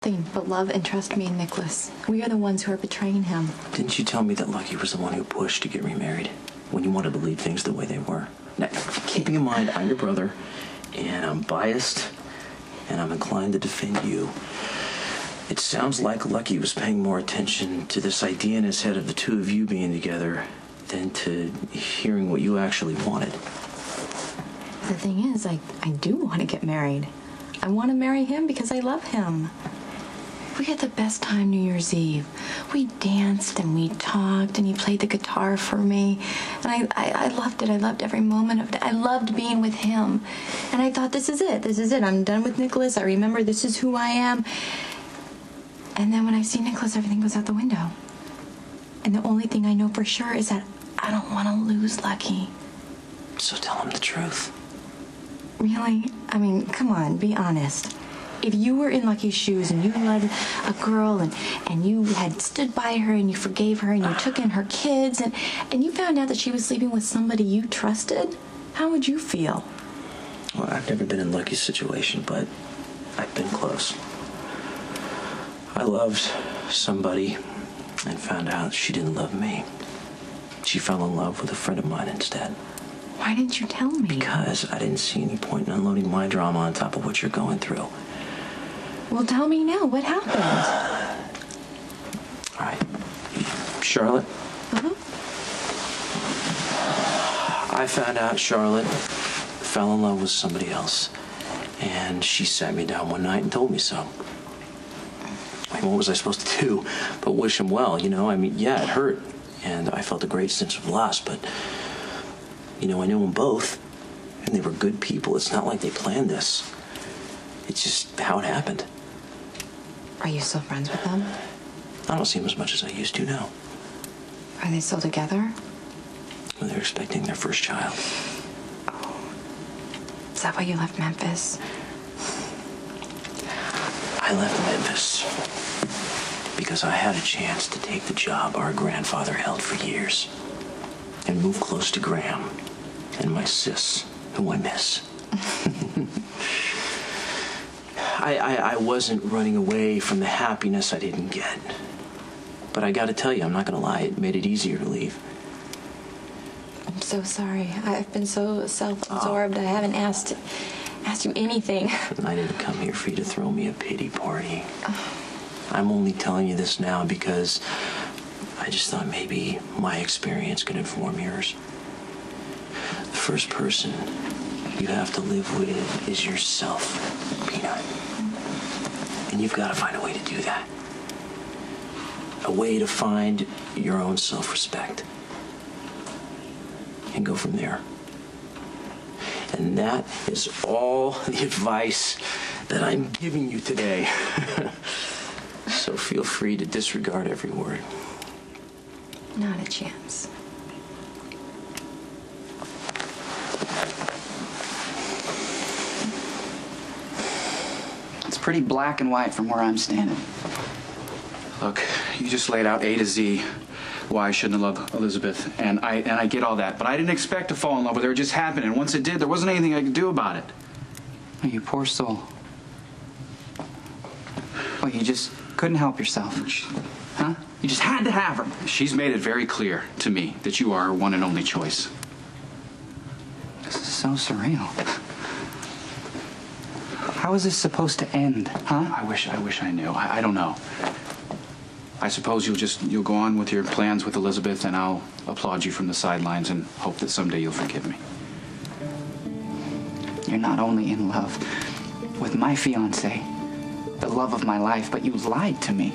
nothing but love and trust me and Nicholas. We are the ones who are betraying him. Didn't you tell me that Lucky was the one who pushed to get remarried when you wanted to leave things the way they were? Now, keeping in mind I'm your brother, and I'm biased, and I'm inclined to defend you, it sounds like Lucky was paying more attention to this idea in his head of the two of you being together than to hearing what you actually wanted. The thing is, I do want to get married. I want to marry him because I love him. We had the best time New Year's Eve. We danced and we talked and he played the guitar for me. And I loved it. I loved every moment of it. I loved being with him. And I thought, this is it. This is it. I'm done with Nicholas. I remember this is who I am. And then when I see Nicholas, everything goes out the window. And the only thing I know for sure is that I don't want to lose Lucky. So tell him the truth. Really? I mean, come on, be honest. If you were in Lucky's shoes and you loved a girl and you had stood by her and you forgave her and you took in her kids and you found out that she was sleeping with somebody you trusted, how would you feel? Well, I've never been in Lucky's situation, but I've been close. I loved somebody and found out she didn't love me. She fell in love with a friend of mine instead. Why didn't you tell me? Because I didn't see any point in unloading my drama on top of what you're going through. Well, tell me now. What happened? All right. Charlotte? I found out Charlotte fell in love with somebody else. And she sat me down one night and told me so. I mean, what was I supposed to do but wish him well, you know? I mean, yeah, it hurt. And I felt a great sense of loss, but, you know, I knew them both. And they were good people. It's not like they planned this. It's just how it happened. Are you still friends with them? I don't see them as much as I used to now. Are they still together? Well, they're expecting their first child. Oh. Is that why you left Memphis? I left Memphis because I had a chance to take the job our grandfather held for years and move close to Graham and my sis, who I miss. I wasn't running away from the happiness I didn't get. But I gotta tell you, I'm not gonna lie, it made it easier to leave. I'm so sorry. I've been so self-absorbed. I haven't asked you anything. I didn't come here for you to throw me a pity party. I'm only telling you this now because I just thought maybe my experience could inform yours. The first person you have to live with is yourself, Peanut. And you've got to find a way to do that. A way to find your own self-respect. And go from there. And that is all the advice that I'm giving you today. So feel free to disregard every word. Not a chance. It's pretty black and white from where I'm standing. Look, you just laid out A to Z why I shouldn't have loved Elizabeth, and I get all that, but I didn't expect to fall in love with her. It just happened, and once it did, there wasn't anything I could do about it. Oh, you poor soul. Well, you just couldn't help yourself. Huh? You just had to have her. She's made it very clear to me that you are her one and only choice. This is so surreal. How is this supposed to end, huh? I wish I knew. I don't know. I suppose you'll go on with your plans with Elizabeth, and I'll applaud you from the sidelines and hope that someday you'll forgive me. You're not only in love with my fiancé, the love of my life, but you lied to me.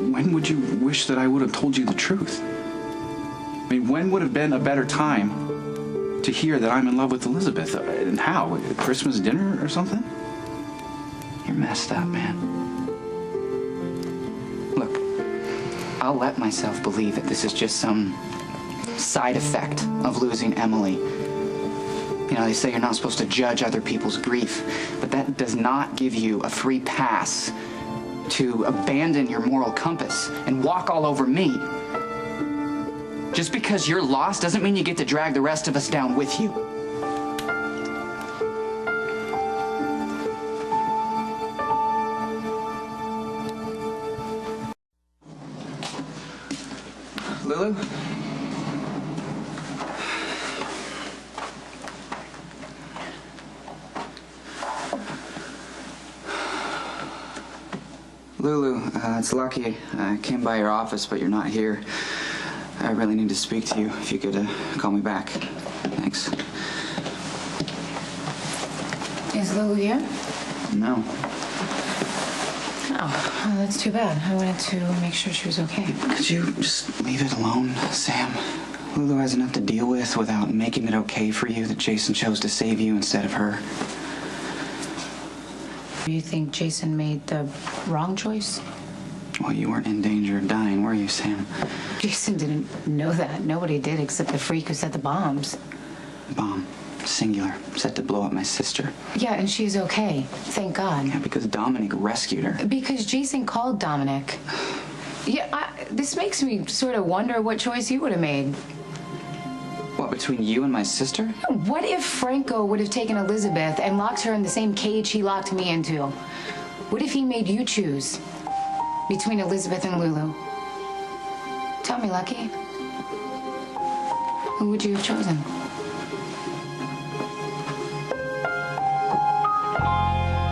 When would you wish that I would have told you the truth? I mean, when would have been a better time to hear that I'm in love with Elizabeth? And how? At Christmas dinner or something? You're messed up, man. Look, I'll let myself believe that this is just some side effect of losing Emily. You know, they say you're not supposed to judge other people's grief, but that does not give you a free pass to abandon your moral compass and walk all over me. Just because you're lost doesn't mean you get to drag the rest of us down with you. Lulu? Lulu, it's Lucky. I came by your office, but you're not here. I really need to speak to you. If you could call me back. Thanks. Is Lulu here? No. Oh, well, that's too bad. I wanted to make sure she was okay. Could you just leave it alone, Sam? Lulu has enough to deal with without making it okay for you that Jason chose to save you instead of her. Do you think Jason made the wrong choice? Well, you weren't in danger of dying, were you, Sam? Jason didn't know that. Nobody did except the freak who set the bombs. Bomb. Singular. Set to blow up my sister. Yeah, and she's okay. Thank God. Yeah, because Dominic rescued her. Because Jason called Dominic. Yeah, this makes me sort of wonder what choice you would have made. What, between you and my sister? What if Franco would have taken Elizabeth and locked her in the same cage he locked me into? What if he made you choose between Elizabeth and Lulu? Tell me, Lucky. Who would you have chosen?